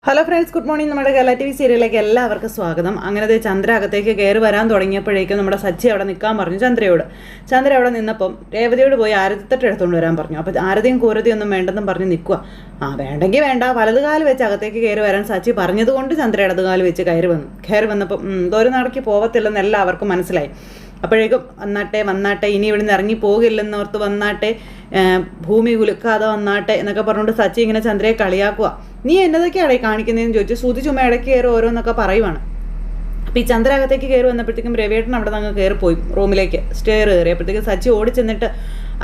Hello friends, good morning. നമ്മുടെ Kerala TV സീരിയലിലേക്ക് എല്ലാവർക്കും സ്വാഗതം. അങ്ങനെ ചന്ദ്ര അകത്തേക്ക് കയറി വരാൻ തുടങ്ങിയപ്പോഴേക്കും നമ്മുടെ സച്ചി അവിടെ നിൽക്കാൻ പറഞ്ഞു ചന്ദ്രയോട്. ചന്ദ്ര അവിടെ നിന്നപ്പം രേവതിയോട് പോയി ആരതിത്തട്ട് എടുത്തുകൊണ്ട് വരാൻ പറഞ്ഞു. അപ്പോൾ ആരതിയും കൂരതിയും ഒന്നും വേണ്ടെന്നും പറഞ്ഞ് നിൽക്കുക. വേണ്ടെങ്കിൽ വേണ്ട, വലതുകാല് വെച്ച് അകത്തേക്ക് കയറി വരാൻ സച്ചി പറഞ്ഞതുകൊണ്ട് ചന്ദ്ര ഇടതുകാല് വെച്ച് കയറി വന്നപ്പം ഒരു നടക്ക് പോകത്തില്ലെന്ന് എല്ലാവർക്കും മനസ്സിലായി. അപ്പോഴേക്കും വന്നാട്ടെ ഇനി ഇവിടുന്ന് ഇറങ്ങി പോകില്ലെന്നോർത്ത് വന്നാട്ടെ, ഭൂമി കുലുക്കാതെ വന്നാട്ടെ എന്നൊക്കെ പറഞ്ഞുകൊണ്ട് സച്ചി ഇങ്ങനെ ചന്ദ്രയെ കളിയാക്കുക. നീ എന്നതൊക്കെയാണ് കാണിക്കുന്നതെന്ന് ചോദിച്ചു. ശ്രുതി ചുമ ഇടയ്ക്ക് കയറി ഓരോന്നൊക്കെ പറയുവാണ്. അപ്പോൾ ഈ ചന്ദ്ര അകത്തേക്ക് കയറി വന്നപ്പോഴത്തേക്കും രവിയേട്ടൻ അവിടെ നിന്ന് കയറിപ്പോയി റൂമിലേക്ക്. സ്റ്റെയർ കയറിയപ്പോഴത്തേക്കും സച്ചി ഓടി ചെന്നിട്ട്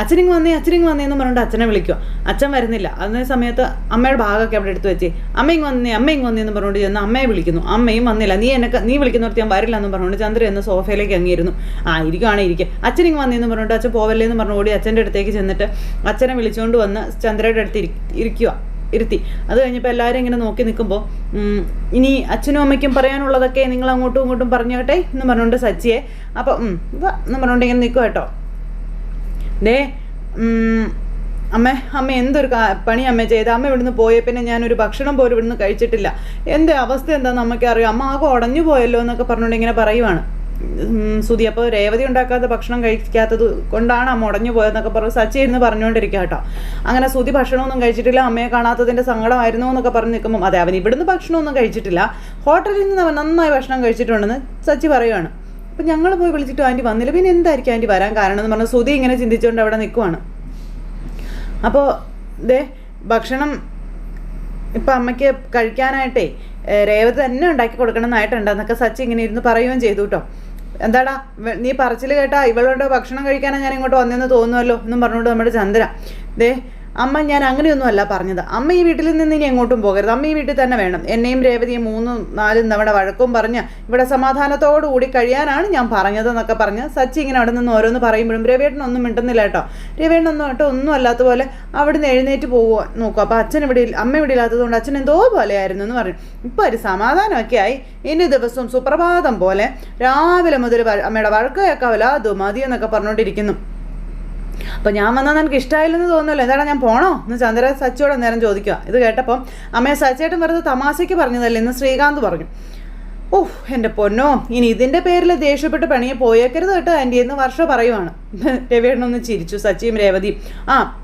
അച്ഛനിങ് വന്നേന്ന് പറഞ്ഞുകൊണ്ട് അച്ഛനെ വിളിക്കുക. അച്ഛൻ വരുന്നില്ല. അതേ സമയത്ത് അമ്മയുടെ ഭാഗമൊക്കെ അവിടെ എടുത്ത് വെച്ച് അമ്മ ഇങ്ങ് വന്നേന്ന് പറഞ്ഞുകൊണ്ട് ചെന്ന് അമ്മയെ വിളിക്കുന്നു. അമ്മയും വന്നില്ല. നീ വിളിക്കുന്നവർക്ക് ഞാൻ വരില്ല എന്ന് പറഞ്ഞുകൊണ്ട് ചന്ദ്ര എന്ന് സോഫയിലേക്ക് അങ്ങിയിരുന്നു. ഇരിക്കും അച്ഛനിങ്ങ് വന്നേന്ന് പറഞ്ഞുകൊണ്ട് അച്ഛൻ പോവല്ലേന്ന് പറഞ്ഞു ഓടി അച്ഛൻ്റെ അടുത്തേക്ക് ചെന്നിട്ട് അച്ഛനെ വിളിച്ചുകൊണ്ട് വന്ന് ചന്ദ്രയുടെ അടുത്ത് ഇരുത്തി. അത് കഴിഞ്ഞപ്പോൾ എല്ലാവരും ഇങ്ങനെ നോക്കി നിൽക്കുമ്പോൾ ഇനി അച്ഛനും അമ്മയ്ക്കും പറയാനുള്ളതൊക്കെ നിങ്ങൾ അങ്ങോട്ടും ഇങ്ങോട്ടും പറഞ്ഞോട്ടെ എന്ന് പറഞ്ഞുകൊണ്ട് സച്ചിയെ അപ്പം എന്ന് പറഞ്ഞുകൊണ്ട് ഇങ്ങനെ നിൽക്കുക കേട്ടോ. അമ്മ എന്തൊരു പണി അമ്മ ചെയ്ത്. അമ്മ ഇവിടുന്ന് പോയ പിന്നെ ഞാനൊരു ഭക്ഷണം പോലും ഇവിടുന്ന് കഴിച്ചിട്ടില്ല. എൻ്റെ അവസ്ഥ എന്താണെന്ന് അമ്മയ്ക്ക് അറിയാം. അമ്മ ആകെ ഉടഞ്ഞു പോയല്ലോ എന്നൊക്കെ പറഞ്ഞുകൊണ്ട് ഇങ്ങനെ പറയുവാണ് ശ്രുതി. അപ്പോൾ രേവതി ഉണ്ടാക്കാത്ത ഭക്ഷണം കഴിക്കാത്തത് കൊണ്ടാണ് അമ്മ ഉടഞ്ഞു പോയതെന്നൊക്കെ പറഞ്ഞ് സച്ചി ഇരുന്ന് പറഞ്ഞുകൊണ്ടിരിക്കുക കേട്ടോ. അങ്ങനെ ശ്രുതി ഭക്ഷണമൊന്നും കഴിച്ചിട്ടില്ല, അമ്മയെ കാണാത്തതിൻ്റെ സങ്കടമായിരുന്നു എന്നൊക്കെ പറഞ്ഞ് നിൽക്കുമ്പം അതെ അവൻ ഇവിടുന്ന് ഭക്ഷണമൊന്നും കഴിച്ചിട്ടില്ല, ഹോട്ടലിൽ നിന്ന് അവൻ നന്നായി ഭക്ഷണം കഴിച്ചിട്ടുണ്ടെന്ന് സച്ചി പറയുവാണ്. അപ്പം ഞങ്ങൾ പോയി വിളിച്ചിട്ട് ആൻറ്റി വന്നില്ല, പിന്നെ എന്തായിരിക്കും ആൻറ്റി വരാൻ കാരണം എന്ന് പറഞ്ഞാൽ ശ്രുതി ഇങ്ങനെ ചിന്തിച്ചുകൊണ്ട് അവിടെ നിൽക്കുവാണ്. അപ്പോൾ ഭക്ഷണം ഇപ്പം അമ്മയ്ക്ക് കഴിക്കാനായിട്ടേ രേവതി തന്നെ ഉണ്ടാക്കി കൊടുക്കണമെന്നായിട്ടുണ്ടെന്നൊക്കെ സച്ചി ഇങ്ങനെ ഇരുന്ന് പറയുകയും ചെയ്തു കേട്ടോ. എന്താടാ നീ പറച്ചിൽ കേട്ടാ ഇവളുടെ ഭക്ഷണം കഴിക്കാനാണ് ഞാൻ ഇങ്ങോട്ട് വന്നതെന്ന് തോന്നുമല്ലോ എന്നും പറഞ്ഞുകൊണ്ട് നമ്മുടെ ചന്ദ്ര അമ്മ ഞാൻ അങ്ങനെയൊന്നും അല്ല പറഞ്ഞത്. അമ്മ ഈ വീട്ടിൽ നിന്ന് ഇനി എങ്ങോട്ടും പോകരുത്, അമ്മ ഈ വീട്ടിൽ തന്നെ വേണം. എന്നെയും രേവതിയും 3-4 തവണ വഴക്കും പറഞ്ഞ് ഇവിടെ സമാധാനത്തോടു കൂടി കഴിയാനാണ് ഞാൻ പറഞ്ഞതെന്നൊക്കെ പറഞ്ഞ് സച്ചി ഇങ്ങനെ അവിടെ നിന്ന് ഓരോന്ന് പറയുമ്പോഴും രവിയേട്ടനൊന്നും മിണ്ടുന്നില്ല കേട്ടോ. രവിയേട്ടനൊന്നും കേട്ടോ ഒന്നും അല്ലാത്ത പോലെ അവിടെ നിന്ന് എഴുന്നേറ്റ് പോവുക നോക്കുക. അപ്പോൾ അമ്മ ഇവിടെ ഇല്ലാത്തതുകൊണ്ട് അച്ഛൻ എന്തോ പോലെയായിരുന്നു എന്ന് പറഞ്ഞു. ഇപ്പോൾ ഒരു സമാധാനമൊക്കെ ആയി. ഇനി ദിവസവും സുപ്രഭാതം പോലെ രാവിലെ മുതൽ അമ്മയുടെ വഴക്ക് കേൾക്കാവില്ല, അത് മതി എന്നൊക്കെ പറഞ്ഞുകൊണ്ടിരിക്കുന്നു. അപ്പം ഞാൻ വന്നാൽ എനിക്ക് ഇഷ്ടമായില്ലെന്ന് തോന്നുന്നല്ലോ, എന്താണ് ഞാൻ പോണോ എന്ന് ചന്ദ്ര സച്ചിയോട് നേരം ചോദിക്കുക. ഇത് കേട്ടപ്പം അമ്മയെ സച്ചിയേട്ടൻ വെറുതെ തമാശയ്ക്ക് പറഞ്ഞതല്ലേ എന്ന് ശ്രീകാന്ത് പറഞ്ഞു. എൻ്റെ പൊന്നോ, ഇനി ഇതിൻ്റെ പേരിൽ ദേഷ്യപ്പെട്ട് പണിയെ പോയേക്കരുത് കേട്ടോ ആൻറ്റി എന്ന് വർഷ പറയുവാണ്. രവിയേട്ടനൊന്ന് ചിരിച്ചു, സച്ചിയും രേവതിയും.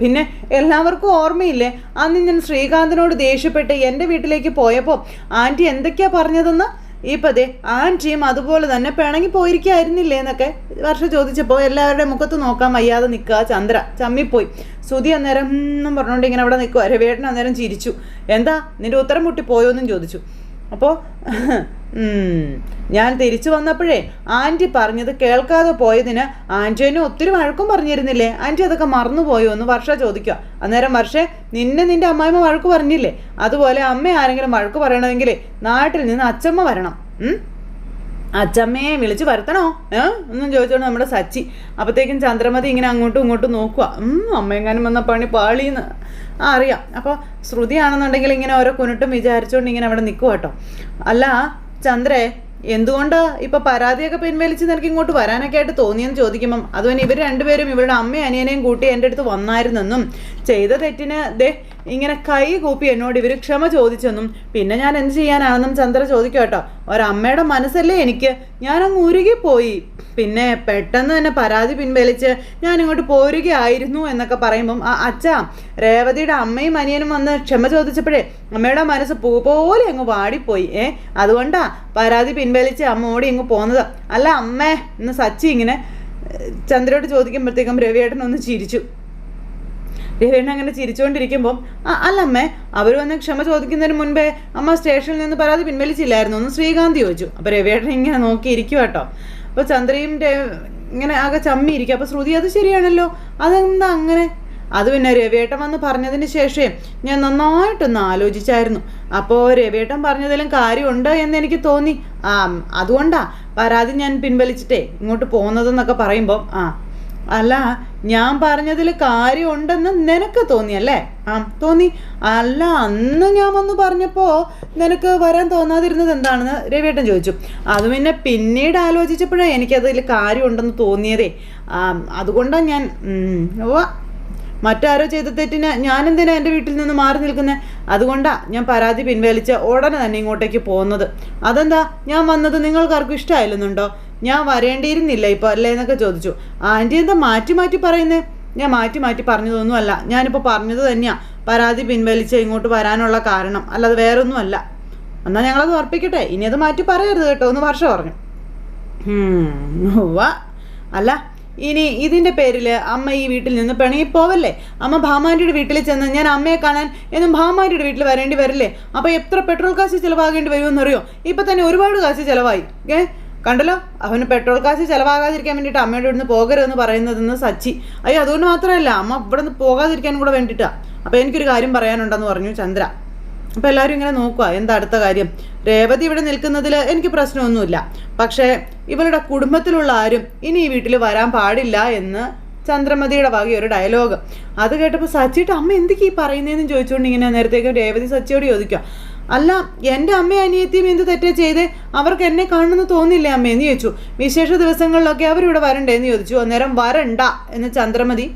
പിന്നെ എല്ലാവർക്കും ഓർമ്മയില്ലേ അന്ന് ഞാൻ ശ്രീകാന്തിനോട് ദേഷ്യപ്പെട്ട് എൻ്റെ വീട്ടിലേക്ക് പോയപ്പോൾ ആൻറ്റി എന്തൊക്കെയാണ് പറഞ്ഞതെന്ന്? ഇപ്പം ആൻറ്റിയും അതുപോലെ തന്നെ പിണങ്ങി പോയിരിക്കായിരുന്നില്ലേ എന്നൊക്കെ വർഷ ചോദിച്ചപ്പോൾ എല്ലാവരുടെ മുഖത്ത് നോക്കാൻ വയ്യാതെ നിൽക്കുക ചന്ദ്ര ചമ്മിപ്പോയി. ശ്രുതി അന്നേരം എന്നും പറഞ്ഞുകൊണ്ട് ഇങ്ങനെ അവിടെ നിൽക്കുക. രവിയേട്ടൻ അന്നേരം ചിരിച്ചു. എന്താ നിന്റെ ഉത്തരം മുട്ടി പോയോന്നും ചോദിച്ചു. അപ്പോൾ ഞാൻ തിരിച്ചു വന്നപ്പോഴേ ആൻറ്റി പറഞ്ഞത് കേൾക്കാതെ പോയതിന് ആൻറ്റിനെ ഒത്തിരി വഴക്കും പറഞ്ഞിരുന്നില്ലേ, ആൻറ്റി അതൊക്കെ മറന്നുപോയോ എന്ന് വർഷ ചോദിക്കുക. അന്നേരം വർഷേ നിന്റെ അമ്മായിമ്മ വഴക്ക് പറഞ്ഞില്ലേ, അതുപോലെ അമ്മ ആരെങ്കിലും വഴക്ക് പറയണമെങ്കിൽ നാട്ടിൽ നിന്ന് അച്ചമ്മ വരണം, അച്ചമ്മയെ വിളിച്ച് വരുത്തണോ ഒന്നും ചോദിച്ചോണ്ട് നമ്മുടെ സച്ചി. അപ്പോഴത്തേക്കും ചന്ദ്രമതി ഇങ്ങനെ അങ്ങോട്ടും ഇങ്ങോട്ടും നോക്കുക. അമ്മയെങ്ങാനും വന്ന പണി പാളിന്ന് അറിയാം. അപ്പോൾ ശ്രുതിയാണെന്നുണ്ടെങ്കിൽ ഇങ്ങനെ ഓരോ കുനിട്ടും വിചാരിച്ചുകൊണ്ട് ഇങ്ങനെ അവിടെ നിൽക്കുക കേട്ടോ. അല്ല ചന്ദ്രേ, എന്തുകൊണ്ട് ഇപ്പം പരാതിയൊക്കെ പിൻവലിച്ച് നിനക്ക് ഇങ്ങോട്ട് വരാനൊക്കെ ആയിട്ട് തോന്നിയെന്ന് ചോദിക്കുമ്പം അതുപോലെ ഇവർ രണ്ടുപേരും ഇവരുടെ അമ്മയും അനിയനെയും കൂട്ടി എൻ്റെ അടുത്ത് വന്നായിരുന്നെന്നും ചെയ്ത തെറ്റിന് ഇങ്ങനെ കൈ കൂപ്പി എന്നോട് ഇവർ ക്ഷമ ചോദിച്ചെന്നും പിന്നെ ഞാൻ എന്ത് ചെയ്യാനാണെന്നും ചന്ദ്ര ചോദിക്കും കേട്ടോ. ഒരമ്മയുടെ മനസ്സല്ലേ എനിക്ക്, ഞാനങ്ങ് ഉരുകിപ്പോയി. പിന്നെ പെട്ടെന്ന് തന്നെ പരാതി പിൻവലിച്ച് ഞാൻ ഇങ്ങോട്ട് പോരുകയായിരുന്നു എന്നൊക്കെ പറയുമ്പം അച്ഛാ രേവതിയുടെ അമ്മയും അനിയനും വന്ന് ക്ഷമ ചോദിച്ചപ്പോഴേ അമ്മയുടെ മനസ്സ് പൂ പോലെ അങ്ങ് വാടിപ്പോയി. അതുകൊണ്ടാ പരാതി പിൻവലിച്ച് അമ്മ ഓടി അങ്ങ് പോകുന്നത്. അല്ല അമ്മേ എന്ന് സച്ചി ഇങ്ങനെ ചന്ദ്രയോട് ചോദിക്കുമ്പോഴത്തേക്കും രവിയേട്ടനൊന്ന് ചിരിച്ചു. രവിയേട്ടൻ അങ്ങനെ ചിരിച്ചുകൊണ്ടിരിക്കുമ്പം അല്ല അമ്മേ, അവർ വന്ന് ക്ഷമ ചോദിക്കുന്നതിന് മുൻപേ അമ്മ സ്റ്റേഷനിൽ നിന്ന് പരാതി പിൻവലിച്ചില്ലായിരുന്നു എന്ന് ശ്രീകാന്ത് ചോദിച്ചു. അപ്പോൾ രവിയേട്ടൻ ഇങ്ങനെ നോക്കിയിരിക്കും കേട്ടോ. അപ്പോൾ ചന്ദ്രയും ഇങ്ങനെ ആകെ ചമ്മിയിരിക്കും. അപ്പോൾ ശ്രുതി അത് ശരിയാണല്ലോ, അതെന്താ അങ്ങനെ? അത് പിന്നെ രവിയേട്ടൻ വന്ന് പറഞ്ഞതിന് ശേഷം ഞാൻ നന്നായിട്ടൊന്ന് ആലോചിച്ചായിരുന്നു. അപ്പോൾ രവിയേട്ടൻ പറഞ്ഞതിലും കാര്യമുണ്ട് എന്ന് എനിക്ക് തോന്നി. അതുകൊണ്ടാ പരാതി ഞാൻ പിൻവലിച്ചിട്ടേ ഇങ്ങോട്ട് പോകുന്നതെന്നൊക്കെ പറയുമ്പോൾ അല്ല ഞാൻ പറഞ്ഞതിൽ കാര്യമുണ്ടെന്ന് നിനക്ക് തോന്നിയല്ലേ? തോന്നി. അല്ല അന്ന് ഞാൻ വന്ന് പറഞ്ഞപ്പോൾ നിനക്ക് വരാൻ തോന്നാതിരുന്നത് എന്താണെന്ന് രവിയേട്ടൻ ചോദിച്ചു. അത് പിന്നെ പിന്നീട് ആലോചിച്ചപ്പോഴേ എനിക്കതിൽ കാര്യമുണ്ടെന്ന് തോന്നിയതേ, അതുകൊണ്ടാണ് ഞാൻ മറ്റാരോ ചെയ്ത തെറ്റിന് ഞാനെന്തിനാ എൻ്റെ വീട്ടിൽ നിന്ന് മാറി നിൽക്കുന്നത്? അതുകൊണ്ടാണ് ഞാൻ പരാതി പിൻവലിച്ച് ഉടനെ തന്നെ ഇങ്ങോട്ടേക്ക് പോകുന്നത്. അതെന്താ ഞാൻ വന്നത് നിങ്ങൾക്കാർക്കും ഇഷ്ടമായില്ലെന്നുണ്ടോ? ഞാൻ വരേണ്ടിയിരുന്നില്ല ഇപ്പോൾ അല്ലേ എന്നൊക്കെ ചോദിച്ചു. ആൻറ്റി എന്താ മാറ്റി മാറ്റി പറയുന്നത്? ഞാൻ മാറ്റി മാറ്റി പറഞ്ഞതൊന്നുമല്ല, ഞാനിപ്പോൾ പറഞ്ഞത് തന്നെയാണ് പരാതി പിൻവലിച്ച് ഇങ്ങോട്ട് വരാനുള്ള കാരണം, അല്ലാതെ വേറൊന്നുമല്ല. എന്നാൽ ഞങ്ങളത് ഉറപ്പിക്കട്ടെ, ഇനി അത് മാറ്റി പറയരുത് കേട്ടോ എന്ന് വർഷ പറഞ്ഞു. അല്ല ഇനി ഇതിൻ്റെ പേരിൽ അമ്മ ഈ വീട്ടിൽ നിന്ന് പിണങ്ങി പോവല്ലേ? അമ്മ ഭാമാൻ്റെ വീട്ടിൽ ചെന്ന് ഞാൻ അമ്മയെ കാണാൻ എന്നും ഭാമാൻ്റെ വീട്ടിൽ വരേണ്ടി വരില്ലേ? അപ്പോൾ എത്ര പെട്രോൾ കാശ് ചിലവാകേണ്ടി വരുമെന്നറിയോ? ഇപ്പം തന്നെ ഒരുപാട് കാശ് ചിലവായി. കണ്ടല്ലോ, അവന് പെട്രോൾ കാശ് ചിലവാകാതിരിക്കാൻ വേണ്ടിയിട്ട് അമ്മയുടെ ഇവിടുന്ന് പോകരുതെന്ന് പറയുന്നതെന്ന് സച്ചി. അയ്യോ അതുകൊണ്ട് മാത്രമല്ല, അമ്മ ഇവിടെ നിന്ന് പോകാതിരിക്കാൻ കൂടെ വേണ്ടിയിട്ടാണ്. അപ്പോൾ എനിക്കൊരു കാര്യം പറയാനുണ്ടെന്ന് പറഞ്ഞു ചന്ദ്ര. അപ്പോൾ എല്ലാവരും ഇങ്ങനെ നോക്കുക, എന്താ അടുത്ത കാര്യം? രേവതി ഇവിടെ നിൽക്കുന്നതിൽ എനിക്ക് പ്രശ്നമൊന്നുമില്ല, പക്ഷേ ഇവളുടെ കുടുംബത്തിലുള്ള ആരും ഇനി ഈ വീട്ടിൽ വരാൻ പാടില്ല എന്ന് ചന്ദ്രമതിയുടെ വകയൊരു ഒരു ഡയലോഗ്. അത് കേട്ടപ്പോൾ സച്ചിയുടെ അമ്മ എന്തൊക്കെ ഈ പറയുന്നതെന്ന് ചോദിച്ചുകൊണ്ട് ഇങ്ങനെ നേരത്തേക്കും രേവതി സച്ചിയോട് ചോദിക്കുക, അല്ല എൻ്റെ അമ്മയും അനിയത്തിയും എന്ത് തെറ്റാ ചെയ്തേ? അവർക്ക് എന്നെ കാണണമെന്ന് തോന്നില്ലേ അമ്മയെന്ന് ചോദിച്ചു. വിശേഷ ദിവസങ്ങളിലൊക്കെ അവരിവിടെ വരണ്ടേന്ന് ചോദിച്ചു. അന്നേരം വരണ്ട എന്ന് ചന്ദ്രമതി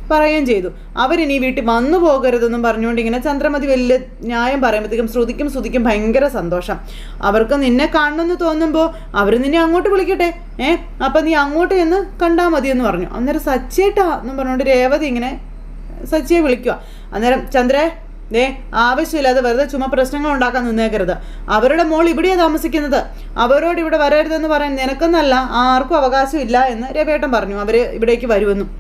പറയുകയും ചെയ്തു. അവരിനി വീട്ടിൽ വന്നു പോകരുതെന്നും പറഞ്ഞുകൊണ്ട് ഇങ്ങനെ ചന്ദ്രമതി വലിയ ന്യായം പറയുമ്പോഴത്തേക്കും ശ്രുതിക്കും ഭയങ്കര സന്തോഷം. അവർക്ക് നിന്നെ കാണണമെന്ന് തോന്നുമ്പോൾ അവർ നിന്നെ അങ്ങോട്ട് വിളിക്കട്ടെ, അപ്പം നീ അങ്ങോട്ട് എന്ന് കണ്ടാൽ മതിയെന്ന് പറഞ്ഞു. അന്നേരം സച്ചേട്ടാ എന്നും പറഞ്ഞുകൊണ്ട് രേവതി ഇങ്ങനെ സച്ചിയെ വിളിക്കുക. അന്നേരം ചന്ദ്രേ, ആവശ്യമില്ലാതെ വെറുതെ ചുമ പ്രശ്നങ്ങൾ ഉണ്ടാക്കാൻ നിന്നേക്കരുത്. അവരുടെ മോൾ ഇവിടെയാണ് താമസിക്കുന്നത്, അവരോട് ഇവിടെ വരരുതെന്ന് പറയാൻ നിനക്കെന്നല്ല ആർക്കും അവകാശമില്ല എന്ന് രവേട്ടൻ പറഞ്ഞു. അവർ ഇവിടേക്ക് വരുമെന്നും.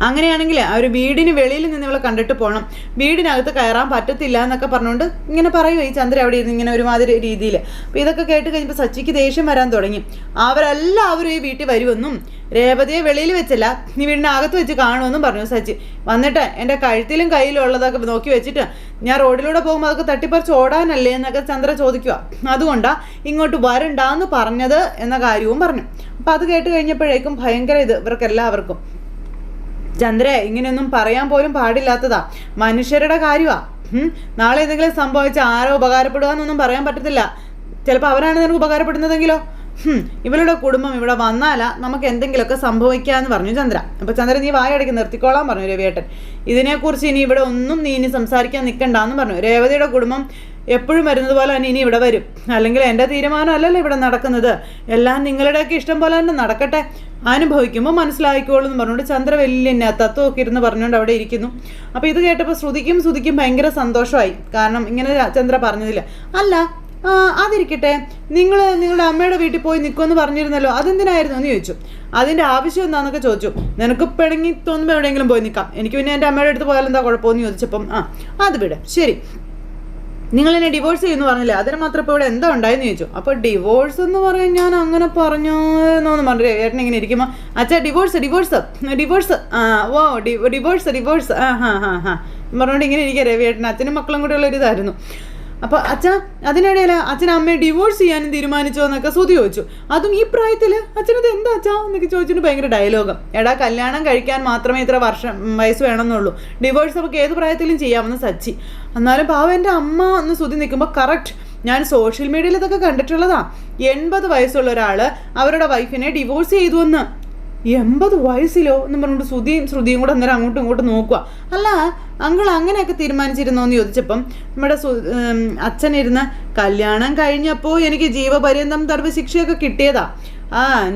അങ്ങനെയാണെങ്കിൽ ആ ഒരു വീടിന് വെളിയിൽ നിന്ന് ഇവളെ കണ്ടിട്ട് പോകണം, വീടിനകത്ത് കയറാൻ പറ്റത്തില്ല എന്നൊക്കെ പറഞ്ഞുകൊണ്ട് ഇങ്ങനെ പറയുമോ ഈ ചന്ദ്ര അവിടെ ഇരുന്ന് ഇങ്ങനെ ഒരുമാതിരി രീതിയിൽ. അപ്പോൾ ഇതൊക്കെ കേട്ട് കഴിഞ്ഞപ്പോൾ സച്ചിക്ക് ദേഷ്യം വരാൻ തുടങ്ങി. അവരെല്ലാവരും ഈ വീട്ടിൽ വരുമെന്നും രേവതിയെ വെളിയിൽ വെച്ചല്ല നീ വീടിനകത്ത് വെച്ച് കാണുമെന്നും പറഞ്ഞു സച്ചി. വന്നിട്ട് എൻ്റെ കഴുത്തിലും കയ്യിലും ഉള്ളതൊക്കെ നോക്കി വെച്ചിട്ട് ഞാൻ റോഡിലൂടെ പോകുമ്പോൾ അതൊക്കെ തട്ടിപ്പറിച്ച് ഓടാനല്ലേ എന്നൊക്കെ ചന്ദ്ര ചോദിക്കുക. അതുകൊണ്ടാണ് ഇങ്ങോട്ട് വരണ്ടാന്ന് പറഞ്ഞത് എന്ന കാര്യവും പറഞ്ഞു. അപ്പം അത് കേട്ട് കഴിഞ്ഞപ്പോഴേക്കും ഭയങ്കര ഇവർക്കെല്ലാവർക്കും ചന്ദ്ര ഇങ്ങനെയൊന്നും പറയാൻ പോലും പാടില്ലാത്തതാ, മനുഷ്യരുടെ കാര്യമാ. നാളെ എന്തെങ്കിലും സംഭവിച്ച ആരോ ഉപകാരപ്പെടുക എന്നൊന്നും പറയാൻ പറ്റത്തില്ല. ചിലപ്പോൾ അവരാണ് നിനക്ക് ഉപകാരപ്പെടുന്നതെങ്കിലോ? ഇവളുടെ കുടുംബം ഇവിടെ വന്നാലാ നമുക്ക് എന്തെങ്കിലുമൊക്കെ സംഭവിക്കാമെന്ന് പറഞ്ഞു ചന്ദ്ര. അപ്പോൾ ചന്ദ്ര നീ വായടക്കി നിർത്തിക്കോളാൻ പറഞ്ഞു രവിയേട്ടൻ. ഇതിനെക്കുറിച്ച് ഇനി ഇവിടെ ഒന്നും നീ ഇനി സംസാരിക്കാൻ നിൽക്കണ്ടെന്ന് പറഞ്ഞു. രേവതിയുടെ കുടുംബം എപ്പോഴും വരുന്നത് പോലെ തന്നെ ഇനി ഇവിടെ വരും, അല്ലെങ്കിൽ എൻ്റെ തീരുമാനമല്ലല്ലോ ഇവിടെ നടക്കുന്നത്, എല്ലാം നിങ്ങളുടെയൊക്കെ ഇഷ്ടം പോലെ തന്നെ നടക്കട്ടെ, അനുഭവിക്കുമ്പോൾ മനസ്സിലാക്കിക്കോളൂ എന്ന് പറഞ്ഞുകൊണ്ട് ചന്ദ്ര വലിയ തത്വമൊക്കെ ഇരുന്ന് പറഞ്ഞുകൊണ്ട് അവിടെ ഇരിക്കുന്നു. അപ്പോൾ ഇത് കേട്ടപ്പോൾ ശ്രുതിക്കും ഭയങ്കര സന്തോഷമായി. കാരണം ഇങ്ങനെ ചന്ദ്ര പറഞ്ഞതില്ല. അല്ല അതിരിക്കട്ടെ, നിങ്ങളുടെ അമ്മയുടെ വീട്ടിൽ പോയി നിൽക്കുമെന്ന് പറഞ്ഞിരുന്നല്ലോ, അതെന്തിനായിരുന്നു എന്ന് ചോദിച്ചു. അതിൻ്റെ ആവശ്യം എന്താണെന്നൊക്കെ ചോദിച്ചു. നിനക്ക് പിണങ്ങി തോന്നുമ്പോൾ എവിടെയെങ്കിലും പോയി നിൽക്കാം, എനിക്ക് പിന്നെ എൻ്റെ അമ്മയുടെ അടുത്ത് പോയാൽ എന്താ കുഴപ്പമെന്ന് ചോദിച്ചപ്പം അത് വിട്, ശരി നിങ്ങൾ എന്നെ ഡിവോഴ്സ് ചെയ്യുമെന്ന് പറഞ്ഞില്ലേ, അതിന് മാത്രം ഇപ്പോൾ ഇവിടെ എന്താ ഉണ്ടായെന്ന് ചോദിച്ചു. അപ്പോൾ ഡിവോഴ്സ് എന്ന് പറയാൻ ഞാൻ അങ്ങനെ പറഞ്ഞോന്ന് പറഞ്ഞു ഏട്ടൻ ഇങ്ങനെ ഇരിക്കുമ്പോൾ അച്ഛാ ഡിവോഴ്സ് ഡിവോഴ്സ് പറഞ്ഞുകൊണ്ട് ഇങ്ങനെ ഇരിക്കുക രവിയേട്ടൻ. അച്ഛനും മക്കളും കൂടെ ഉള്ള ഒരിതായിരുന്നു. അപ്പോൾ അച്ഛാ അതിനിടയിൽ അച്ഛൻ അമ്മയെ ഡിവോഴ്സ് ചെയ്യാനും തീരുമാനിച്ചോ എന്നൊക്കെ ശ്രുതി ചോദിച്ചു. അതും ഈ പ്രായത്തിൽ അച്ഛനത് എന്താ അച്ഛാ എന്നൊക്കെ ചോദിച്ചിട്ട് ഭയങ്കര ഡയലോഗ്. എടാ കല്യാണം കഴിക്കാൻ മാത്രമേ ഇത്ര വയസ്സ് വേണമെന്നുള്ളൂ, ഡിവോഴ്സ് നമുക്ക് ഏത് പ്രായത്തിലും ചെയ്യാമെന്ന് സച്ചി. എന്നാലും പാവം എൻ്റെ അമ്മ എന്ന് ശ്രുതി നിൽക്കുമ്പോൾ കറക്റ്റ് ഞാൻ സോഷ്യൽ മീഡിയയിൽ ഇതൊക്കെ കണ്ടിട്ടുള്ളതാ. 80 വയസ്സുള്ള ഒരാൾ അവരുടെ വൈഫിനെ ഡിവോഴ്സ് ചെയ്തു എന്ന്. 80 വയസ്സിലോ എന്ന് പറഞ്ഞുകൊണ്ട് ശ്രുതിയും കൂടെ അന്നേരം അങ്ങോട്ടും ഇങ്ങോട്ടും നോക്കുക. അല്ല അങ്കിൾ അങ്ങനെയൊക്കെ തീരുമാനിച്ചിരുന്നോ എന്ന് ചോദിച്ചപ്പം നമ്മുടെ അച്ഛനിരുന്ന് കല്യാണം കഴിഞ്ഞപ്പോൾ എനിക്ക് ജീവപര്യന്തം തടവ് ശിക്ഷയൊക്കെ കിട്ടിയതാ,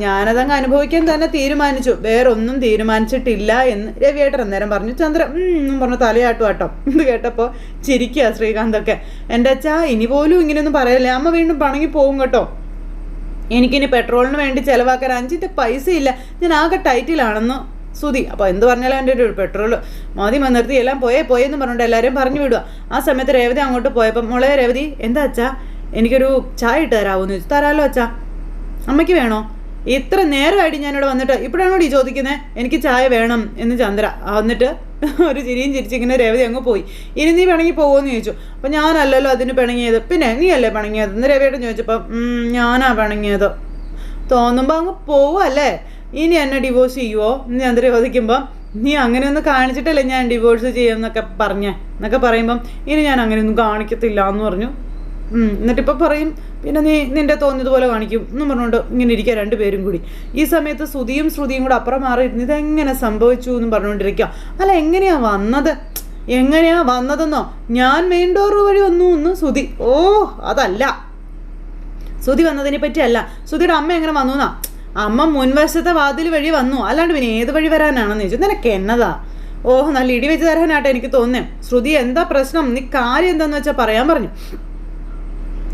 ഞാനതങ്ങ് അനുഭവിക്കാൻ തന്നെ തീരുമാനിച്ചു, വേറൊന്നും തീരുമാനിച്ചിട്ടില്ല എന്ന് രവിയേട്ടൻ അന്നേരം പറഞ്ഞു. ചന്ദ്ര എന്നും പറഞ്ഞു തലയാട്ടു കേട്ടോ. ഇത് കേട്ടപ്പോൾ ചിരിക്കുക ശ്രീകാന്തൊക്കെ. എൻ്റെ അച്ഛാ ഇനി പോലും ഇങ്ങനെയൊന്നും പറയല്ലേ, അമ്മ വീണ്ടും പണങ്ങി പോകും കേട്ടോ, എനിക്കിനി പെട്രോളിന് വേണ്ടി ചിലവാക്കാൻ 5 പൈസ ഇല്ല, ഞാൻ ആകെ ടൈറ്റിലാണെന്ന് ശ്രുതി. അപ്പോൾ എന്ത് പറഞ്ഞാലും എൻ്റെ ഒരു പെട്രോൾ മതി നിർത്തി എല്ലാം പോയെന്ന് പറഞ്ഞുകൊണ്ട് എല്ലാവരും പറഞ്ഞു വിടുക. ആ സമയത്ത് രേവതി അങ്ങോട്ട് പോയപ്പം മോളെ രേവതി എന്താ അച്ഛാ എനിക്കൊരു ചായ ഇട്ട് തരാമോന്ന് ചോദിച്ചു. തരാമല്ലോ അച്ഛാ. അമ്മയ്ക്ക് വേണോ? ഇത്ര നേരമായിട്ട് ഞാനിവിടെ വന്നിട്ട് ഇപ്പോഴാണോ ഈ ചോദിക്കുന്നത് എനിക്ക് ചായ വേണം എന്ന് ചന്ദ്ര. എന്നിട്ട് ഒരു ചിരിയും ചിരിച്ചിങ്ങനെ രേവതി അങ്ങ് പോയി. ഇനി നീ പിണങ്ങി പോകുമെന്ന് ചോദിച്ചു. അപ്പം ഞാനല്ലല്ലോ അതിന് പിണങ്ങിയത്, പിന്നെ നീ അല്ലേ പിണങ്ങിയത് എന്ന് രവിയേട്ടൻ ചോദിച്ചപ്പം ഞാനാ പിണങ്ങിയത്, തോന്നുമ്പോൾ അങ്ങ് പോവല്ലേ, ഇനി എന്നെ ഡിവോഴ്സ് ചെയ്യുമോ എന്ന് ചന്ദ്ര ചോദിക്കുമ്പം നീ അങ്ങനെയൊന്നും കാണിച്ചിട്ടല്ലേ ഞാൻ ഡിവോഴ്സ് ചെയ്യുമെന്നൊക്കെ പറയുമ്പം ഇനി ഞാൻ അങ്ങനെയൊന്നും കാണിക്കത്തില്ല എന്ന് പറഞ്ഞു എന്നിട്ടിപ്പോൾ പറയും പിന്നെ നീ നിൻ്റെ തോന്നിയതുപോലെ കാണിക്കും എന്നും പറഞ്ഞുകൊണ്ട് ഇങ്ങനെ ഇരിക്കുക രണ്ടുപേരും കൂടി. ഈ സമയത്ത് ശ്രുതിയും കൂടെ അപ്പുറം മാറിയിരുന്നു ഇതെങ്ങനെ സംഭവിച്ചു എന്നും പറഞ്ഞുകൊണ്ടിരിക്കുക. അല്ല എങ്ങനെയാ വന്നതെന്നോ ഞാൻ മെയിൻ ഡോർ വഴി വന്നു എന്ന് ശ്രുതി. ഓ അതല്ല, ശ്രുതി വന്നതിനെ പറ്റിയല്ല, ശ്രുതിയുടെ അമ്മ എങ്ങനെ വന്നു എന്നാ. അമ്മ മുൻവശത്തെ വാതിൽ വഴി വന്നു, അല്ലാണ്ട് പിന്നെ ഏത് വഴി വരാനാണെന്ന് ചോദിച്ചു. നിനക്ക് എന്നതാ? ഓഹ് നല്ല ഇടി വെച്ച് തരാനാട്ടെ എനിക്ക് തോന്നുന്നേ. ശ്രുതി എന്താ പ്രശ്നം, നീ കാര്യം എന്താന്ന് വെച്ചാൽ പറയാൻ പറഞ്ഞു.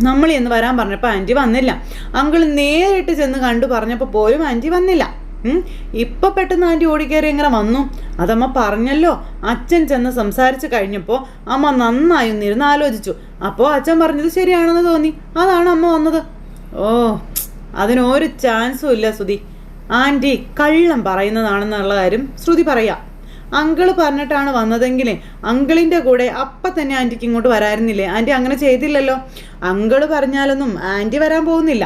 നമ്മൾ എന്ന് വരാൻ പറഞ്ഞപ്പോൾ ആൻറ്റി വന്നില്ല. അങ്കിൾ നേരിട്ട് ചെന്ന് കണ്ടു പറഞ്ഞപ്പോൾ പോലും ആൻറ്റി വന്നില്ല. ഇപ്പം പെട്ടെന്ന് ആൻറ്റി ഓടിക്കയറി എങ്ങനെ വന്നു? അതമ്മ പറഞ്ഞല്ലോ. അച്ഛൻ ചെന്ന് സംസാരിച്ച് കഴിഞ്ഞപ്പോൾ അമ്മ നന്നായി ഒന്നിരുന്ന് ആലോചിച്ചു. അപ്പോൾ അച്ഛൻ പറഞ്ഞത് ശരിയാണെന്ന് തോന്നി, അതാണ് അമ്മ വന്നത്. ഓ അതിനൊരു ചാൻസും ഇല്ല ശ്രുതി. ആൻറ്റി കള്ളം പറയുന്നതാണെന്നുള്ള കാര്യം ശ്രുതി പറയാം. അങ്കിള് പറഞ്ഞിട്ടാണ് വന്നതെങ്കിലേ അങ്കിളിൻ്റെ കൂടെ അപ്പം തന്നെ ആൻറ്റിക്ക് ഇങ്ങോട്ട് വരായിരുന്നില്ലേ? ആൻറ്റി അങ്ങനെ ചെയ്തില്ലല്ലോ. അങ്കിള് പറഞ്ഞാലൊന്നും ആൻറ്റി വരാൻ പോകുന്നില്ല.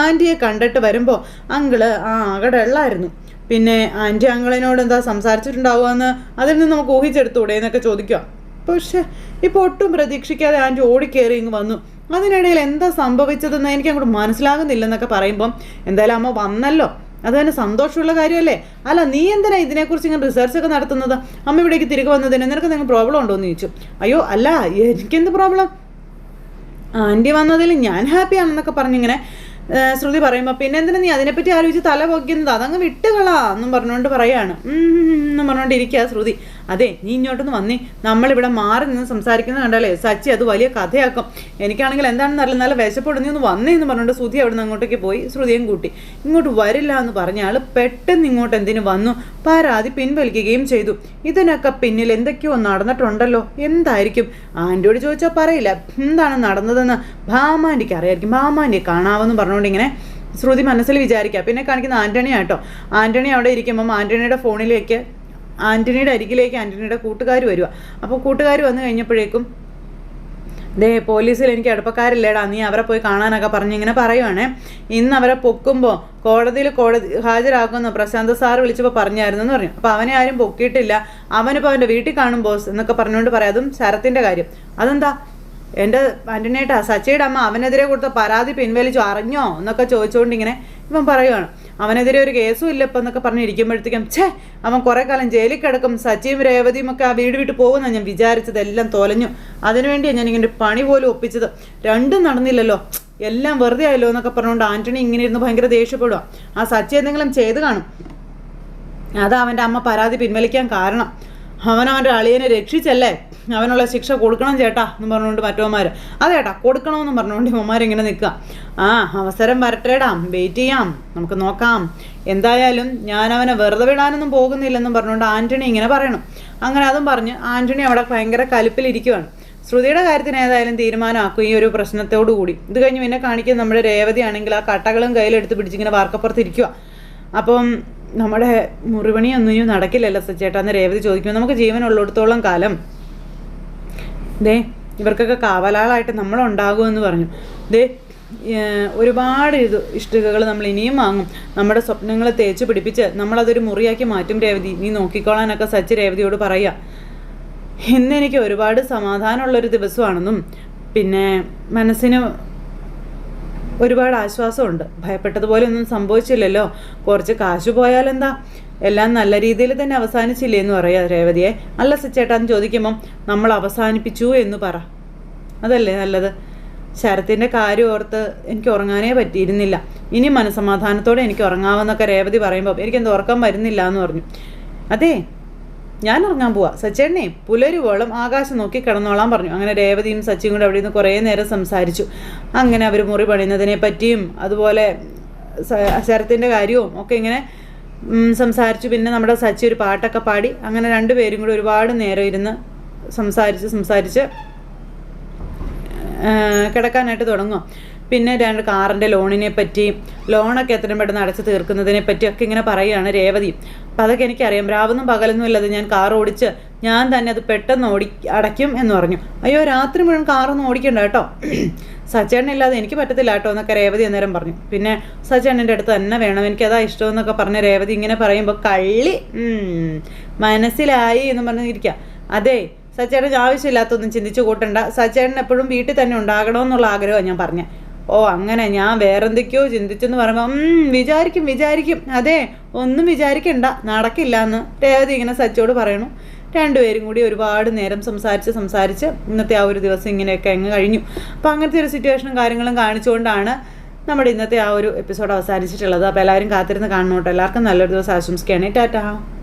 ആൻറ്റിയെ കണ്ടിട്ട് വരുമ്പോൾ അങ്കിള് ആകെയുള്ളായിരുന്നു. പിന്നെ ആൻറ്റി അങ്കിളിനോട് എന്താ സംസാരിച്ചിട്ടുണ്ടാവുകയെന്ന് അതിൽ നിന്ന് നമുക്ക് ഊഹിച്ചെടുത്തൂടെ എന്നൊക്കെ ചോദിക്കുക. പക്ഷെ ഇപ്പോൾ ഒട്ടും പ്രതീക്ഷിക്കാതെ ആൻറ്റി ഓടിക്കയറി ഇങ്ങ് വന്നു. അതിനിടയിൽ എന്താ സംഭവിച്ചതെന്ന് എനിക്ക് അങ്ങോട്ട് മനസ്സിലാകുന്നില്ലെന്നൊക്കെ പറയുമ്പം എന്തായാലും അമ്മ വന്നല്ലോ, അത് തന്നെ സന്തോഷമുള്ള കാര്യമല്ലേ. അല്ല നീ എന്തിനാ ഇതിനെക്കുറിച്ച് ഇങ്ങനെ റിസർച്ചൊക്കെ നടത്തുന്നത്? അമ്മ ഇവിടേക്ക് തിരികെ വന്നതിന് നിനക്ക് എന്തെങ്കിലും പ്രോബ്ലം ഉണ്ടോ എന്ന് ചോദിച്ചു. അയ്യോ അല്ല എനിക്കെന്ത് പ്രോബ്ലം, ആൻറ്റി വന്നതിൽ ഞാൻ ഹാപ്പിയാണെന്നൊക്കെ പറഞ്ഞിങ്ങനെ ശ്രുതി പറയുമ്പോൾ പിന്നെ എന്തിനാ നീ അതിനെപ്പറ്റി ആലോചിച്ച് തല പൊക്കുന്നത്, അതങ്ങ് വിട്ടുകളാ എന്നും പറഞ്ഞുകൊണ്ട് പറയാണ് എന്നും പറഞ്ഞുകൊണ്ടിരിക്കുക ശ്രുതി. അതെ നീ ഇങ്ങോട്ടൊന്ന് വന്നേ, നമ്മളിവിടെ മാറി നിന്ന് സംസാരിക്കുന്നത് കണ്ടാലേ സച്ചി അത് വലിയ കഥയാക്കും. എനിക്കാണെങ്കിൽ എന്താണെന്ന് അറിയില്ല, നല്ല വിശപ്പെടുന്നീ ഒന്ന് വന്നേ എന്ന് പറഞ്ഞുകൊണ്ട് ശ്രുതി അവിടെ നിന്ന് അങ്ങോട്ടേക്ക് പോയി. ശ്രുതിയും കൂട്ടി ഇങ്ങോട്ട് വരില്ല എന്ന് പറഞ്ഞ ആൾ പെട്ടെന്ന് ഇങ്ങോട്ട് എന്തിനു വന്നു, പരാതി പിൻവലിക്കുകയും ചെയ്തു. ഇതിനൊക്കെ പിന്നിൽ എന്തൊക്കെയോ നടന്നിട്ടുണ്ടല്ലോ. എന്തായിരിക്കും? ആൻറ്റിയോട് ചോദിച്ചാൽ പറയില്ല എന്താണ് നടന്നതെന്ന്. ഭാമാൻ്റിക്ക് അറിയായിരിക്കും, ഭാമാൻ്റിയെ കാണാമെന്ന് പറഞ്ഞുകൊണ്ട് ഇങ്ങനെ ശ്രുതി മനസ്സിൽ വിചാരിക്കുക. പിന്നെ കാണിക്കുന്ന ആൻ്റണിയാട്ടോ. ആൻ്റണി അവിടെ ഇരിക്കുമ്പം ആൻ്റണിയുടെ ഫോണിലേക്ക് ആൻ്റണിയുടെ അരികിലേക്ക് ആൻ്റണിയുടെ കൂട്ടുകാർ വരിക. അപ്പോൾ കൂട്ടുകാർ വന്നു കഴിഞ്ഞപ്പോഴേക്കും പോലീസിൽ എനിക്ക് അടുപ്പക്കാരില്ലേടാ, നീ അവരെ പോയി കാണാനൊക്കെ പറഞ്ഞ് ഇങ്ങനെ പറയുവാണേ. ഇന്ന് അവരെ പൊക്കുമ്പോൾ കോടതി ഹാജരാക്കുമെന്ന് പ്രശാന്ത് സാർ വിളിച്ചപ്പോൾ പറഞ്ഞായിരുന്നു എന്ന് പറഞ്ഞു. അപ്പോൾ അവനെ ആരും പൊക്കിയിട്ടില്ല, അവനിപ്പോൾ അവൻ്റെ വീട്ടിൽ കാണും ബോസ് എന്നൊക്കെ പറഞ്ഞുകൊണ്ട് പറയാം. അതും ശരത്തിൻ്റെ കാര്യം. അതെന്താ എൻ്റെ ആൻ്റണിയേട്ടാ, സച്ചിയുടെ അമ്മ അവനെതിരെ കൊടുത്ത പരാതി പിൻവലിച്ചു അറിഞ്ഞോ എന്നൊക്കെ ചോദിച്ചുകൊണ്ട് ഇങ്ങനെ ഇവൻ പറയുവാണ്. അവനെതിരെ ഒരു കേസും ഇല്ല ഇപ്പം എന്നൊക്കെ പറഞ്ഞിരിക്കുമ്പോഴത്തേക്കും അവൻ കുറേ കാലം ജയിലിൽ കിടക്കും, സച്ചിയും രേവതിയും ഒക്കെ ആ വീട് വിട്ട് പോകുമെന്നാണ് ഞാൻ വിചാരിച്ചത്. എല്ലാം തോലഞ്ഞു. അതിനുവേണ്ടിയാണ് ഞാൻ ഇങ്ങനെ പണി പോലും ഒപ്പിച്ചത്. രണ്ടും നടന്നില്ലല്ലോ, എല്ലാം വെറുതെ ആയല്ലോ എന്നൊക്കെ പറഞ്ഞുകൊണ്ട് ആൻ്റണി ഇങ്ങനെ ഇരുന്ന് ഭയങ്കര ദേഷ്യപ്പെടുക. ആ സച്ചി എന്തെങ്കിലും ചെയ്ത് കാണും, അതാ അവൻ്റെ അമ്മ പരാതി പിൻവലിക്കാൻ കാരണം. അവനവൻ്റെ അളിയനെ രക്ഷിച്ചല്ലേ, അവനുള്ള ശിക്ഷ കൊടുക്കണം ചേട്ടാ എന്ന് പറഞ്ഞുകൊണ്ട് മറ്റവന്മാർ അതേട്ടാ കൊടുക്കണമെന്ന് പറഞ്ഞുകൊണ്ട് ഇവന്മാരിങ്ങനെ നിൽക്കുക. അവസരം വരട്ടേടാ, വെയിറ്റ് ചെയ്യാം, നമുക്ക് നോക്കാം, എന്തായാലും ഞാൻ അവനെ വെറുതെ വിടാനൊന്നും പോകുന്നില്ലെന്നും പറഞ്ഞുകൊണ്ട് ആൻ്റണി ഇങ്ങനെ പറയണം. അങ്ങനെ അതും പറഞ്ഞ് ആൻ്റണി അവിടെ ഭയങ്കര കലിപ്പിലിരിക്കുവാണ്. ശ്രുതിയുടെ കാര്യത്തിന് ഏതായാലും തീരുമാനമാക്കും ഈ ഒരു പ്രശ്നത്തോടു കൂടി. ഇത് കഴിഞ്ഞ് പിന്നെ കാണിക്കുന്നത് നമ്മുടെ രേവതി ആണെങ്കിൽ ആ കട്ടകളും കയ്യിലെടുത്ത് പിടിച്ചിങ്ങനെ വാർക്കപ്പുറത്തിരിക്കുക. അപ്പം നമ്മുടെ മുറിപണിയൊന്നും നടക്കില്ലല്ലോ സച്ചേട്ടാ എന്ന് രേവതി ചോദിക്കുമ്പോൾ നമുക്ക് ജീവനുള്ളിടത്തോളം കാലം ഇവർക്കൊക്കെ കാവലാളായിട്ട് നമ്മളുണ്ടാകുമെന്ന് പറഞ്ഞു. ഒരുപാട് ഇഷ്ടികകൾ നമ്മൾ ഇനിയും വാങ്ങും, നമ്മുടെ സ്വപ്നങ്ങൾ തേച്ച് പിടിപ്പിച്ച് നമ്മളതൊരു മുറിയാക്കി മാറ്റും രേവതി, നീ നോക്കിക്കോളാനൊക്കെ സച്ചി രേവതിയോട് പറയുക. ഇന്നെനിക്ക് ഒരുപാട് സമാധാനമുള്ളൊരു ദിവസമാണെന്നും പിന്നെ മനസ്സിന് ഒരുപാട് ആശ്വാസമുണ്ട്, ഭയപ്പെട്ടതുപോലെ ഒന്നും സംഭവിച്ചില്ലല്ലോ, കുറച്ച് കാശ് പോയാലെന്താ, എല്ലാം നല്ല രീതിയിൽ തന്നെ അവസാനിച്ചില്ലേ എന്ന് പറയാം രേവതിയെ. അല്ല സച്ചേട്ടാന്ന് ചോദിക്കുമ്പം നമ്മൾ അവസാനിപ്പിച്ചു എന്ന് പറ, അതല്ലേ നല്ലത്. ശരത്തിൻ്റെ കാര്യം ഓർത്ത് എനിക്ക് ഉറങ്ങാനേ പറ്റിയിരുന്നില്ല, ഇനി മനസ്സമാധാനത്തോടെ എനിക്ക് ഉറങ്ങാമെന്നൊക്കെ രേവതി പറയുമ്പോൾ എനിക്കെന്ത് ഉറക്കം വരുന്നില്ല എന്ന് പറഞ്ഞു. അതെ ഞാൻ ഉറങ്ങാൻ പോവാ സച്ചേട്ടനെ, പുലരുവോളം ആകാശം നോക്കി കിടന്നോളാൻ പറഞ്ഞു. അങ്ങനെ രേവതിയും സച്ചിയും കൂടെ അവിടെ നിന്ന് കുറേ നേരം സംസാരിച്ചു. അങ്ങനെ അവർ മുറി പണിയുന്നതിനെ പറ്റിയും അതുപോലെ ശരത്തിൻ്റെ കാര്യവും ഒക്കെ ഇങ്ങനെ സംസാരിച്ചു. പിന്നെ നമ്മുടെ സച്ചി ഒരു പാട്ടൊക്കെ പാടി. അങ്ങനെ രണ്ടുപേരും കൂടി ഒരുപാട് നേരം ഇരുന്ന് സംസാരിച്ച് കിടക്കാനായിട്ട് തുടങ്ങും. പിന്നെ രണ്ട് കാറിൻ്റെ ലോണിനെ പറ്റി, ലോണൊക്കെ എത്രയും പെട്ടെന്ന് അടച്ച് തീർക്കുന്നതിനെ പറ്റിയൊക്കെ ഇങ്ങനെ പറയുകയാണ് രേവതി. അപ്പം അതൊക്കെ എനിക്കറിയാം, രാവൊന്നും പകലൊന്നും ഇല്ലാതെ ഞാൻ കാർ ഓടിച്ച് ഞാൻ തന്നെ അത് പെട്ടെന്ന് അടയ്ക്കും എന്ന് പറഞ്ഞു. അയ്യോ രാത്രി മുഴുവൻ കാറൊന്നും ഓടിക്കണ്ട കേട്ടോ, സച്ചേട്ടനില്ലാതെ എനിക്ക് പറ്റത്തില്ല കേട്ടോ എന്നൊക്കെ രേവതി അന്നേരം പറഞ്ഞു. പിന്നെ സച്ചേട്ടൻ്റെ അടുത്ത് തന്നെ വേണം, എനിക്കതാ ഇഷ്ടമെന്നൊക്കെ പറഞ്ഞ് രേവതി ഇങ്ങനെ പറയുമ്പോൾ കള്ളി മനസ്സിലായി എന്ന് പറഞ്ഞിരിക്കുക. അതെ സച്ചേട്ടൻ ആവശ്യമില്ലാത്തൊന്നും ചിന്തിച്ചു കൂട്ടണ്ട. സച്ചേട്ടൻ എപ്പോഴും വീട്ടിൽ തന്നെ ഉണ്ടാകണമെന്നുള്ള ആഗ്രഹമാണ് ഞാൻ പറഞ്ഞത്. ഓ അങ്ങനെ, ഞാൻ വേറെന്തൊക്കെയോ ചിന്തിച്ചെന്ന് പറയുമ്പോൾ വിചാരിക്കും. അതെ, ഒന്നും വിചാരിക്കണ്ട, നടക്കില്ല എന്ന് രേവതി ഇങ്ങനെ സച്ചോട് പറയണു. രണ്ടുപേരും കൂടി ഒരുപാട് നേരം സംസാരിച്ച് ഇന്നത്തെ ആ ഒരു ദിവസം ഇങ്ങനെയൊക്കെ അങ്ങ് കഴിഞ്ഞു. അപ്പോൾ അങ്ങനത്തെ ഒരു സിറ്റുവേഷനും കാര്യങ്ങളും കാണിച്ചുകൊണ്ടാണ് നമ്മുടെ ഇന്നത്തെ ആ ഒരു എപ്പിസോഡ് അവസാനിച്ചിട്ടുള്ളത്. അപ്പോൾ എല്ലാവരും കാത്തിരുന്ന് കാണണം കേട്ടോ. എല്ലാവർക്കും നല്ലൊരു ദിവസം ആശംസിക്കുകയാണ്. ടാറ്റാ.